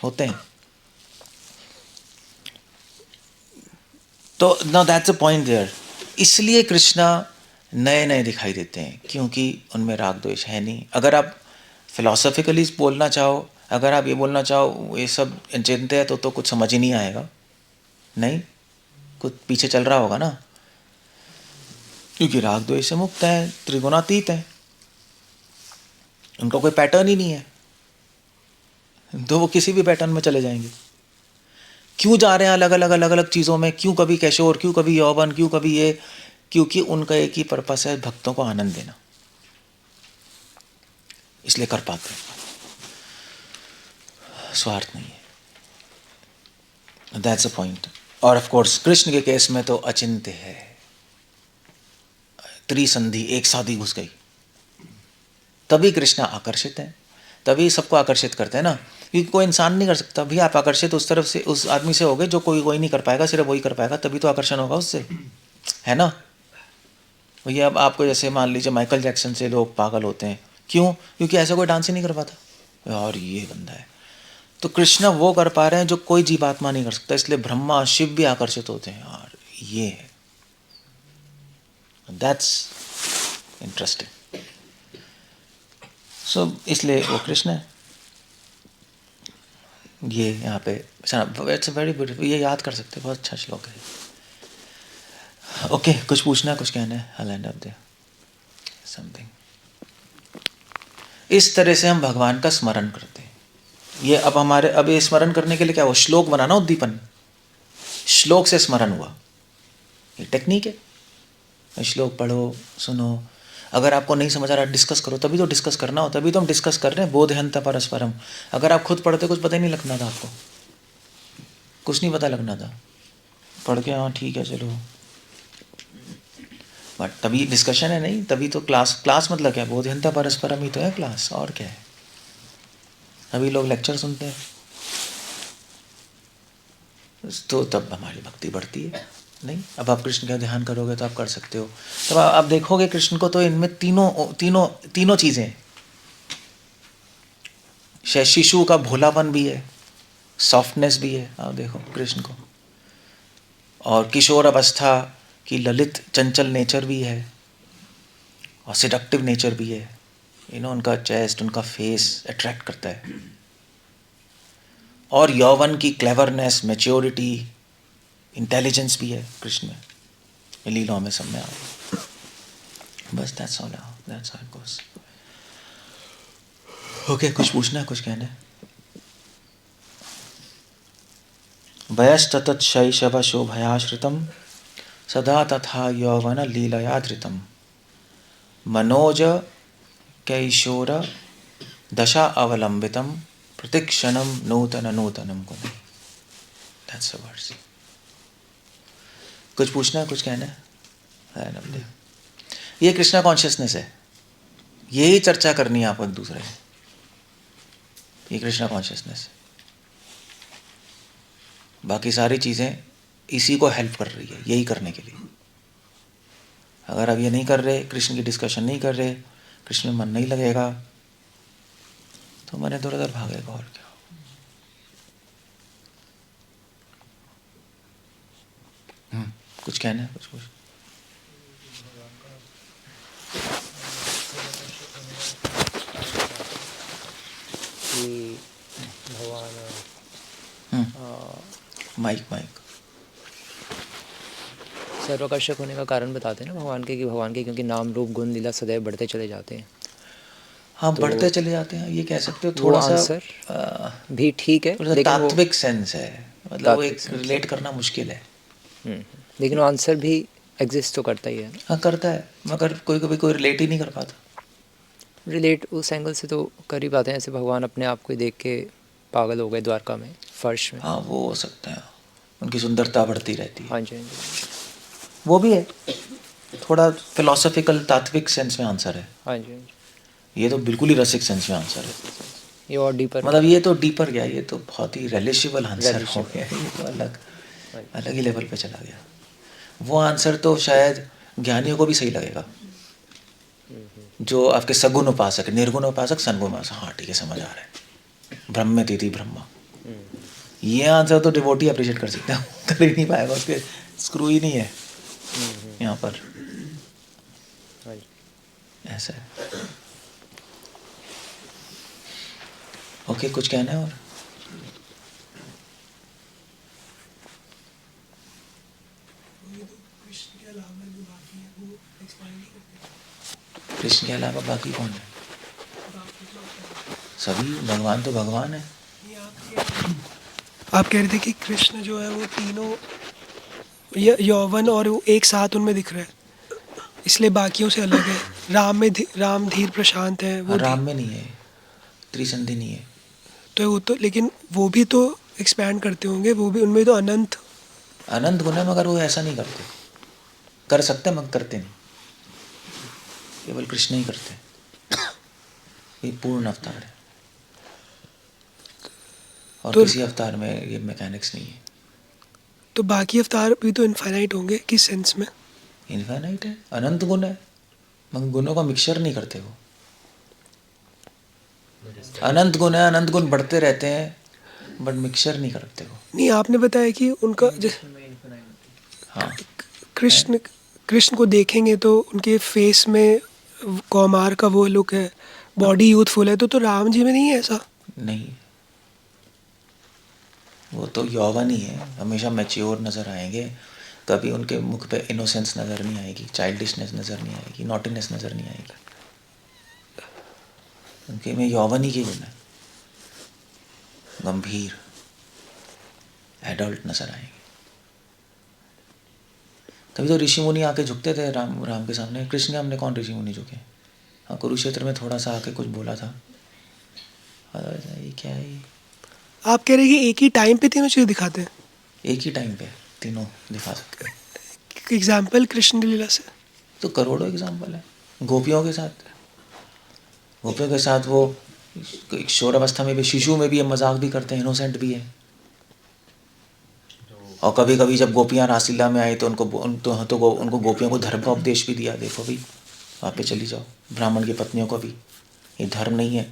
होते हैं। तो now that's a point there. इसलिए कृष्णा नए नए दिखाई देते हैं, क्योंकि उनमें राग द्वेष है नहीं। अगर आप फिलोसॉफिकली बोलना चाहो, अगर आप ये बोलना चाहो ये सब चिंता है, तो कुछ समझ ही नहीं आएगा। नहीं, कुछ पीछे चल रहा होगा ना, क्योंकि राग द्वेष से मुक्त है, त्रिगुणातीत है, उनका कोई पैटर्न ही नहीं है, तो वो किसी भी पैटर्न में चले जाएंगे। क्यों जा रहे हैं अलग अलग चीज़ों में? क्यों कभी किशोर, क्यों कभी यौवन, क्यों कभी ये? क्योंकि उनका एक ही पर्पस है, भक्तों को आनंद देना, इसलिए कर पाते हैं, स्वार्थ नहीं है। That's a point. और ऑफ कोर्स कृष्ण के केस में तो अचिंत्य है, त्रिसंधि एक साथ ही घुस गई, तभी कृष्ण आकर्षित है, तभी सबको आकर्षित करते हैं ना, क्योंकि कोई इंसान नहीं कर सकता। भी आप आकर्षित उस तरफ से, उस आदमी से होगे जो कोई नहीं कर पाएगा, सिर्फ वही कर पाएगा, तभी तो आकर्षण होगा उससे, है ना भैया। अब आपको जैसे मान लीजिए माइकल जैक्सन से लोग पागल होते हैं, क्यों? क्योंकि ऐसा कोई डांस ही नहीं कर पाता, और ये बंदा है। तो कृष्ण वो कर पा रहे हैं जो कोई जीवात्मा नहीं कर सकता, इसलिए ब्रह्मा शिव भी आकर्षित होते हैं, और ये है, दैट्स इंटरेस्टिंग। सो इसलिए वो कृष्ण है। ये यहाँ पे इट्स वेरी ब्यूटीफुल, ये याद कर सकते, बहुत अच्छा श्लोक है। ओके, कुछ पूछना है, कुछ कहना है? I'll end up there. Something. इस तरह से हम भगवान का स्मरण करते हैं। ये अब हमारे, अब ये स्मरण करने के लिए क्या हुआ? श्लोक बनाना, उद्दीपन, श्लोक से स्मरण हुआ, ये टेक्निक है। श्लोक पढ़ो, सुनो, अगर आपको नहीं समझ आ रहा डिस्कस करो, तभी तो डिस्कस करना हो, तभी तो हम डिस्कस कर रहे हैं। बोधयंत परस्परम। अगर आप खुद पढ़ते कुछ पता ही नहीं लगना था, आपको कुछ नहीं पता लगना था, पढ़ के हाँ ठीक है चलो, बट तभी डिस्कशन है नहीं, तभी तो क्लास मतलब क्या, बोधयंता परस्परम ही तो है क्लास, और क्या है। तभी लोग लेक्चर सुनते हैं, तो तब हमारी भक्ति बढ़ती है। नहीं, अब आप कृष्ण का ध्यान करोगे तो आप कर सकते हो। तब आप देखोगे कृष्ण को तो इनमें तीनों चीज़ें, शिशु का भोलापन भी है, सॉफ्टनेस भी है, आप देखो कृष्ण को, और किशोर अवस्था की ललित चंचल नेचर भी है, और सिडक्टिव नेचर भी है। उनका चेस्ट, उनका फेस अट्रैक्ट करता है, और यौवन की क्लेवरनेस, मैच्योरिटी, इंटेलिजेंस भी है कृष्ण में, लीलाओं में सब में आ रहा है। बस that's all, that's how it goes. Okay, कुछ पूछना है, कुछ कहना है? वयस्ततत् शैशव शोभयाश्रितं सदा तथा यौवन लीलया धृतं मनोज कैशोर दशा अवलंबितं प्रतिक्षणं नूतन नूतनं कुरु। That's the words. कुछ पूछना है, कुछ कहना है नमदेव? ये कृष्णा कॉन्शियसनेस है, यही चर्चा करनी है आपको एक दूसरे में। ये कृष्णा कॉन्शियसनेस है, बाकी सारी चीज़ें इसी को हेल्प कर रही है, यही करने के लिए। अगर आप ये नहीं कर रहे, कृष्ण की डिस्कशन नहीं कर रहे, कृष्ण में मन नहीं लगेगा, तो मन इधर उधर भागेगा, और क्या। कुछ कहना है, कुछ भगवान माइक सर्वकर्षक होने का कारण बताते हैं ना भगवान के, कि भगवान के क्योंकि नाम रूप गुण लीला सदैव बढ़ते चले जाते हैं। हाँ, तो बढ़ते चले जाते हैं, ये कह सकते हो। वो थोड़ा सा आंसर भी ठीक है, लेकिन तात्विक सेंस है, मतलब वो एक तात्विक रिलेट करना मुश्किल है। लेकिन वो आंसर भी एग्जिस्ट तो करता ही है ना। हाँ, करता है, मगर कोई रिलेट ही नहीं कर पाता। रिलेट उस एंगल से तो कर ही पाते हैं, ऐसे भगवान अपने आप को देख के पागल हो गए द्वारका में, फर्श में। हाँ, वो हो सकता है, उनकी सुंदरता बढ़ती रहती है। हाँ जी, हाँ जी, वो भी है, थोड़ा फिलोसॉफिकल तात्विक सेंस में आंसर है। हाँ जी, हाँ जी। ये तो बिल्कुल ही रसिक सेंस में आंसर है, ये और डीपर, मतलब ये तो डीपर गया, ये तो बहुत ही रिलेशेबल आंसर हो Relishable. गया, ये तो अलग ही लेवल पे चला गया। वो आंसर तो शायद ज्ञानियों को भी सही लगेगा, जो आपके सगुण उपासक, निर्गुण उपासक, सनगुण उपासक, हाँ ठीक है, समझ आ रहा है, ब्रह्म तिथि ब्रह्मा। ये आंसर तो डिवोटी अप्रिशिएट कर सकते हैं, कर ही नहीं पाएगा, उसके स्क्रू ही नहीं है यहाँ पर, ऐसा है। ओके, कुछ कहना है और? कृष्ण के अलावा बाकी कौन है? सभी भगवान तो भगवान है। आप कह रहे थे कि कृष्ण जो है वो तीनों यौवन और वो एक साथ उनमें दिख रहा है, इसलिए बाकियों से अलग है। राम में राम धीर प्रशांत है, वो राम में नहीं है, त्रिसंधि नहीं है। तो वो तो, लेकिन वो भी तो एक्सपैंड करते होंगे, वो भी, उनमें तो अनंत गुण है, मगर वो ऐसा नहीं करते, कर सकते मगर करते नहीं, केवल कृष्ण ही करते। ये पूर्ण अवतार है, और तो किसी अवतार में ये मैकेनिक्स नहीं है। तो बाकी अवतार भी तो इनफाइनाइट होंगे किस सेंस में? इनफाइनाइट है, अनंत गुण है, मगर गुणों का मिक्सचर नहीं करते वो। अनंत गुण है, अनंत गुण बढ़ते रहते हैं, बट मिक्सचर नहीं करते वो। नहीं, आपने बताया कि उनका हाँ, कृष्ण को देखेंगे तो उनके फेस में कौमार का वो लुक है, बॉडी यूथफुल है, तो राम जी में नहीं है ऐसा? नहीं, वो तो यौवन ही है, हमेशा मैच्योर नज़र आएंगे, कभी उनके मुख पे इनोसेंस नज़र नहीं आएगी, चाइल्डिशनेस नज़र नहीं आएगी, नॉटीनेस नज़र नहीं आएगी। उनके में यौवन ही की गुण है, गंभीर एडल्ट नज़र आएंगे। तभी तो ऋषि मुनि आके झुकते थे राम के सामने। कृष्ण के हमने कौन ऋषि मुनि झुके? हाँ, कुरुक्षेत्र में थोड़ा सा आके कुछ बोला था, ये क्या है ये? आप कह रहे हैं कि एक ही टाइम पे तीनों चीज़ें दिखाते हैं? एक ही टाइम पे तीनों दिखा सकते हैं। एग्जाम्पल कृष्ण की लीला से? तो करोड़ों एग्जाम्पल है। गोपियों के साथ वो किशोर अवस्था में भी, शिशु में भी ये मजाक भी करते हैं, इनोसेंट भी है। और कभी कभी जब गोपियाँ रासलीला में आई तो उनको गोपियों को धर्म का उपदेश भी दिया। देखो भाई, वहाँ पे चली जाओ, ब्राह्मण की पत्नियों को भी, ये धर्म नहीं है,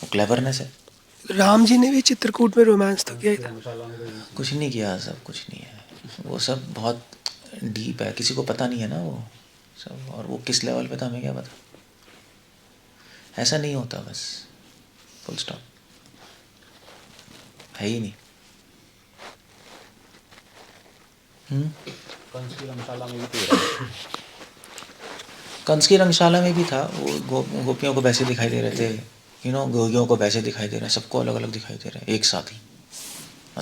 वो क्लेवरनेस है। राम जी ने भी चित्रकूट में रोमांस तो किया ही था। कुछ नहीं किया, सब कुछ नहीं है, वो सब बहुत डीप है, किसी को पता नहीं है ना वो सब। और वो किस लेवल पे था हमें क्या पता। ऐसा नहीं होता, बस फुल स्टॉप, है ही नहीं। कंस की रंगशाला में भी तो कंस की रंगशाला में भी था वो। गोपियों को वैसे दिखाई दे रहे थे, गोगियों को वैसे दिखाई दे रहे हैं, सबको अलग अलग दिखाई दे रहे हैं एक साथ ही।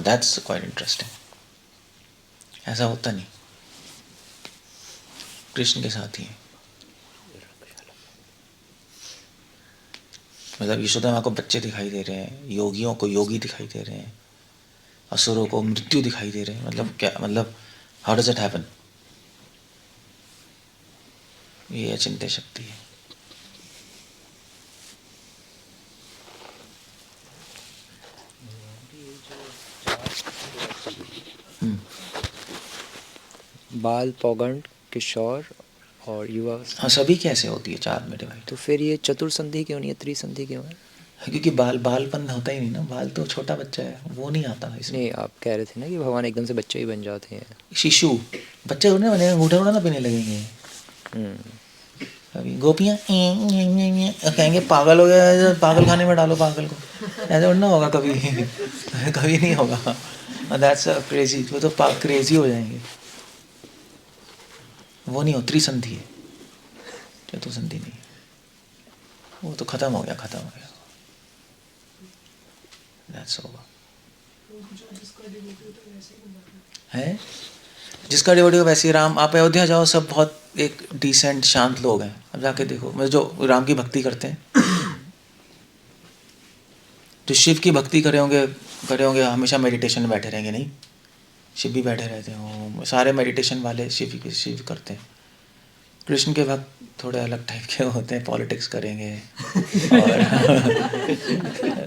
That's quite interesting. ऐसा होता नहीं, कृष्ण के साथ ही है। मतलब यशोदा माँ को बच्चे दिखाई दे रहे हैं, योगियों को योगी दिखाई दे रहे हैं, असुरों को मृत्यु दिखाई दे रहे हैं। मतलब क्या, मतलब हाउ डज इट हैपन? ये अचिंत्य शक्ति है। बाल, पौगंड, किशोर और युवा। हाँ, सभी कैसे होती है चार में डिवाइड? तो फिर ये चतुर्संधि क्यों नहीं है, त्रिसंधि क्यों है? क्योंकि बालपन होता ही नहीं ना, बाल तो छोटा बच्चा है, वो नहीं आता इसमें। नहीं, आप कह रहे थे ना कि भगवान एकदम से बच्चे ही बन जाते हैं। शिशु बच्चे होने बने, अंगूठा उड़ा ना पीने लगेंगे। अभी गोपियाँ कहेंगे पागल हो गया, पागल खाने में डालो पागल को, ऐसे उड़ना होगा कभी? कभी नहीं होगा। दैट्स क्रेजी, वो तो क्रेजी हो जाएंगे। वो नहीं हो, त्रिसंधि है, चतुर्संधि नहीं है। वो तो खत्म हो गया। That's over. है जिसका डिवोटी हो वैसे ही राम। आप अयोध्या जाओ, सब बहुत एक डिसेंट शांत लोग हैं। अब जाके देखो, मतलब जो राम की भक्ति करते हैं, जो शिव की भक्ति करे होंगे हमेशा मेडिटेशन में बैठे रहेंगे। नहीं, शिव भी बैठे रहते हैं, सारे मेडिटेशन वाले शिव करते हैं। कृष्ण के भक्त थोड़े अलग टाइप के होते हैं, पॉलिटिक्स करेंगे और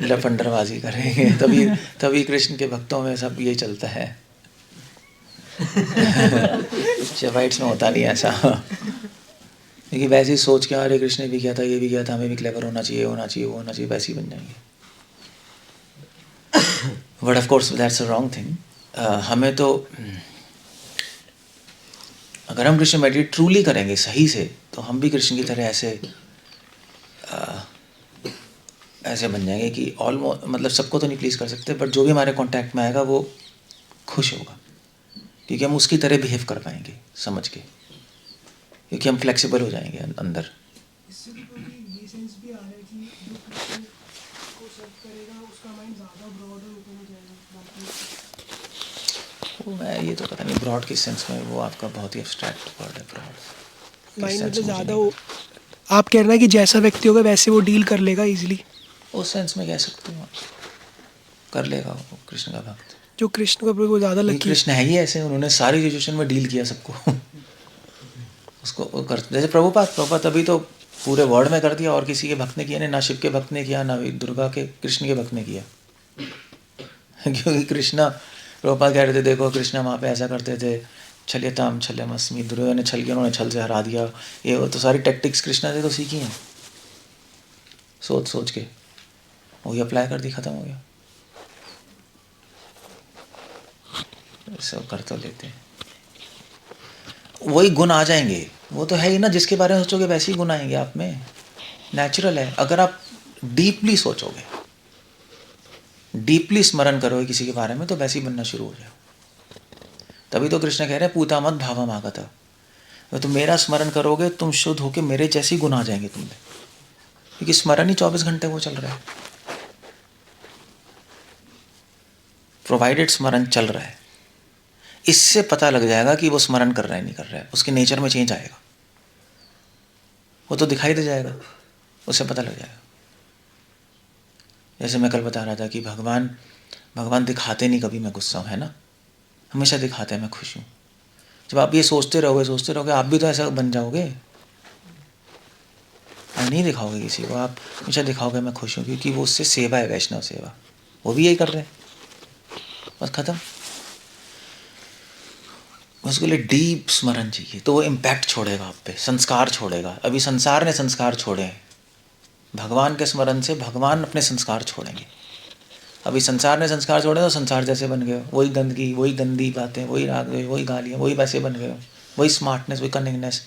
लफंडरबाजी करेंगे, तभी कृष्ण के भक्तों में सब ये चलता है। शिवाइट्स में होता नहीं ऐसा, क्योंकि वैसे ही सोच के हरे कृष्ण ने भी किया था, ये भी किया था, हमें भी क्लेवर होना चाहिए, वो होना चाहिए, वैसे ही बन जाएंगे। But of course that's a wrong thing. हमें तो, अगर हम कृष्ण मेडिटेट ट्रूली करेंगे सही से, तो हम भी कृष्ण की तरह ऐसे बन जाएंगे कि ऑलमोस्ट, मतलब सबको तो नहीं प्लीज़ कर सकते, बट जो भी हमारे कांटेक्ट में आएगा वो खुश होगा, क्योंकि हम उसकी तरह बिहेव कर पाएंगे समझ के, क्योंकि हम फ्लेक्सिबल हो जाएंगे अंदर। इससे भी ये सेंस भी आ रहा है कि जो कृष्ण को सर्व करेगा उसका माइंड ज़्यादा ब्रॉड और ओपन हो जाएगा। मैं ये तो पता नहीं ब्रॉड किस सेंस में, वो आपका बहुत ही एब्स्ट्रैक्ट वर्ड है ब्रॉड। माइंड मतलब ज़्यादा वो, आप कह रहे हैं कि जैसा व्यक्ति होगा वैसे वो डील कर लेगा इजीली। उस सेंस में कह सकते हो, कर लेगा वो कृष्ण का भक्त। जो कृष्ण का वो ज़्यादा लकी, कृष्ण है ही ऐसे, उन्होंने सारी सिचुएशन में डील किया सबको। उसको वो कर, जैसे प्रभुपाद अभी तो पूरे वर्ल्ड में कर दिया, और किसी के भक्त ने किया नहीं, ना शिव के भक्त ने किया, ना दुर्गा के, कृष्ण के भक्त ने किया। क्योंकि कृष्णा, प्रभुपाद कह रहे थे देखो कृष्णा वहाँ पे ऐसा करते थे, छल्यताम छल्यमस्मि, दुर्योधन ने छल किया, उन्होंने छल से हरा दिया, ये वो तो सारी टैक्टिक्स कृष्णा से तो सीखी हैं, सोच के वही अप्लाई कर दी, खत्म हो गया। सब कर तो लेते हैं, वही गुण आ जाएंगे, वो तो है ही ना, जिसके बारे में सोचोगे वैसे ही गुण आएंगे आप में, नेचुरल है। अगर आप डीपली सोचोगे, डीपली स्मरण करोगे किसी के बारे में, तो वैसे ही बनना शुरू हो जाए। तभी तो कृष्ण कह रहे हैं पूता मत भावम आगता, तो तुम मेरा स्मरण करोगे, तुम शुद्ध होके मेरे जैसे ही गुण आ जाएंगे तुम में, क्योंकि स्मरण ही 24 घंटे वो चल रहा है, प्रोवाइडेड स्मरण चल रहा है। इससे पता लग जाएगा कि वो स्मरण कर रहा है नहीं कर रहा है, उसके नेचर में चेंज आएगा, वो तो दिखाई दे जाएगा, उससे पता लग जाएगा। जैसे मैं कल बता रहा था कि भगवान दिखाते नहीं कभी मैं गुस्सा हूँ, है ना, हमेशा दिखाते हैं मैं खुश हूँ। जब आप ये सोचते रहोगे आप भी तो ऐसा बन जाओगे, और नहीं दिखाओगे किसी को, आप हमेशा दिखाओगे मैं खुश हूँ, क्योंकि वो उससे सेवा है, वैष्णव सेवा, वो भी यही कर रहे हैं, बस खत्म। उसके लिए डीप स्मरण चाहिए, तो वो इम्पैक्ट छोड़ेगा आप पे, संस्कार छोड़ेगा। अभी संसार ने संस्कार छोड़े हैं, भगवान के स्मरण से भगवान अपने संस्कार छोड़ेंगे। अभी संसार ने संस्कार छोड़े तो संसार जैसे बन गए हो, वही गंदगी, वही गंदी बातें, वही राग, वही गालियाँ, वही वैसे बन गए हो, वही स्मार्टनेस, वही कनिंगनेस।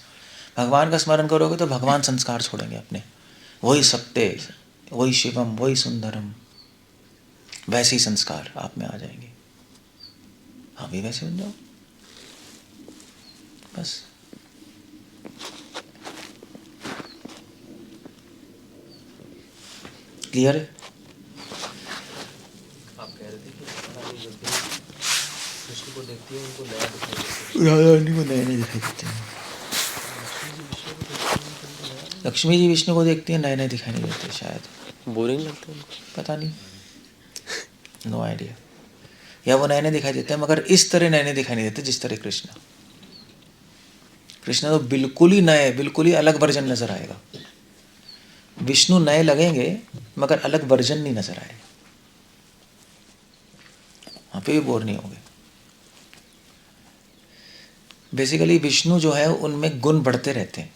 भगवान का स्मरण करोगे तो भगवान संस्कार छोड़ेंगे अपने, वही सत्य, वही शिवम, वही सुंदरम, वैसे ही संस्कार आप में आ जाएंगे, आप भी वैसे बन जाओ, बस। क्लियर है? आप कह रहे थे कि रानी जब भी कृष्ण को देखती है उनको नया दिखाई देता है। रानी को नए नए दिखाई देते हैं, लक्ष्मी जी विष्णु को देखती है, नए नए दिखाई नहीं देते शायद, बोरिंग लगता है उनको। पता नहीं, नो आइडिया। या वो नए नए दिखाई देते हैं मगर इस तरह नए नए दिखाई नहीं देते जिस तरह कृष्ण। कृष्ण तो बिल्कुल ही नए, बिल्कुल ही अलग वर्जन नजर आएगा। विष्णु नए लगेंगे मगर अलग वर्जन नहीं नजर आएगा, वहाँ पे भी बोर नहीं होंगे। बेसिकली विष्णु जो है उनमें गुण बढ़ते रहते हैं,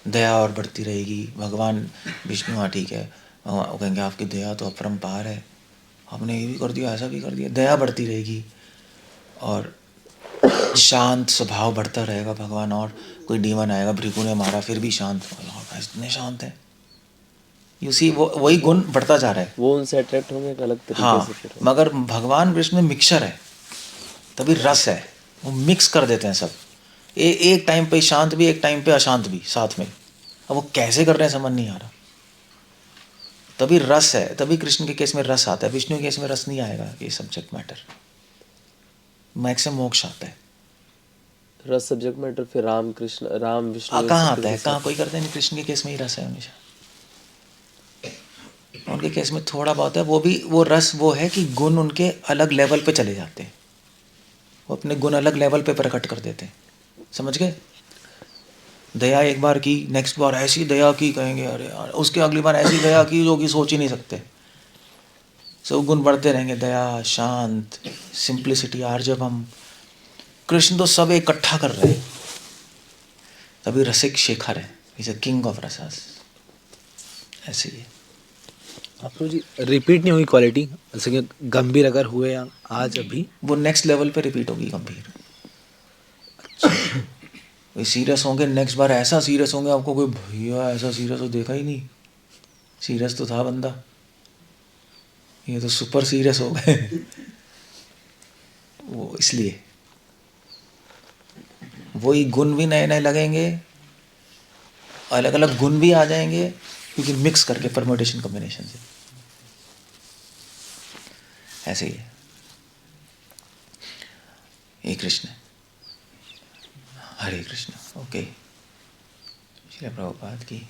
दया और बढ़ती रहेगी। भगवान विष्णु, हाँ ठीक है, वो कहेंगे आपकी दया तो अपरंपार है, आपने ये भी कर दिया, ऐसा भी कर दिया, दया बढ़ती रहेगी। और शांत स्वभाव बढ़ता रहेगा भगवान। और कोई डीमन आएगा, भृगु ने मारा फिर भी शांत, इतने शांत है, यू सी, वो वही गुण बढ़ता जा रहा है। वो उनसे अट्रैक्ट होंगे एक अलग तरीके हाँ, से फिर। मगर भगवान कृष्ण में मिक्सचर है, तभी रस है, वो मिक्स कर देते हैं सब। एक टाइम पे शांत भी, एक टाइम पे अशांत भी साथ में। अब वो कैसे कर रहे हैं समझ नहीं आ रहा, तभी रस है, तभी कृष्ण के केस में रस आता है। विष्णु के केस में रस नहीं आएगा, ये सब्जेक्ट मैटर, मैक्सिमम मोक्ष आता है। रस सब्जेक्ट मैटर, फिर राम कृष्ण, राम विष्णु कहाँ आता है, कहाँ कोई करते नहीं, कृष्ण के केस में ही रस है हमेशा। उनके केस में थोड़ा बहुत है, वो भी वो रस वो है कि गुण उनके अलग लेवल पे चले जाते हैं, वो अपने गुण अलग लेवल पे प्रकट कर देते हैं, समझ गए। दया एक बार की, नेक्स्ट बार ऐसी दया की कहेंगे अरे यार, उसके अगली बार ऐसी दया की जो कि सोच ही नहीं सकते। सब गुण बढ़ते रहेंगे, दया, शांत, सिंप्लिसिटी, आर्जवम। कृष्ण तो सब इकट्ठा कर रहे हैं, तभी रसिक शेखर है, इज अ किंग ऑफ रसस, ऐसे ही है। आपको जी रिपीट नहीं हुई क्वालिटी, जैसे कि गंभीर अगर हुए आज अभी, वो नेक्स्ट लेवल पे रिपीट होगी गंभीर। अच्छा, सीरियस होंगे, नेक्स्ट बार ऐसा सीरियस होंगे, आपको कोई भैया ऐसा सीरियस तो देखा ही नहीं, सीरियस तो था बंदा, ये तो सुपर सीरियस हो गए। वो इसलिए वही गुण भी नए नए लगेंगे, अलग अलग गुण भी आ जाएंगे, क्योंकि मिक्स करके परम्यूटेशन कॉम्बिनेशन से, ऐसे ही है। हे कृष्ण, हरे कृष्ण। ओके, श्री प्रभुपाद की।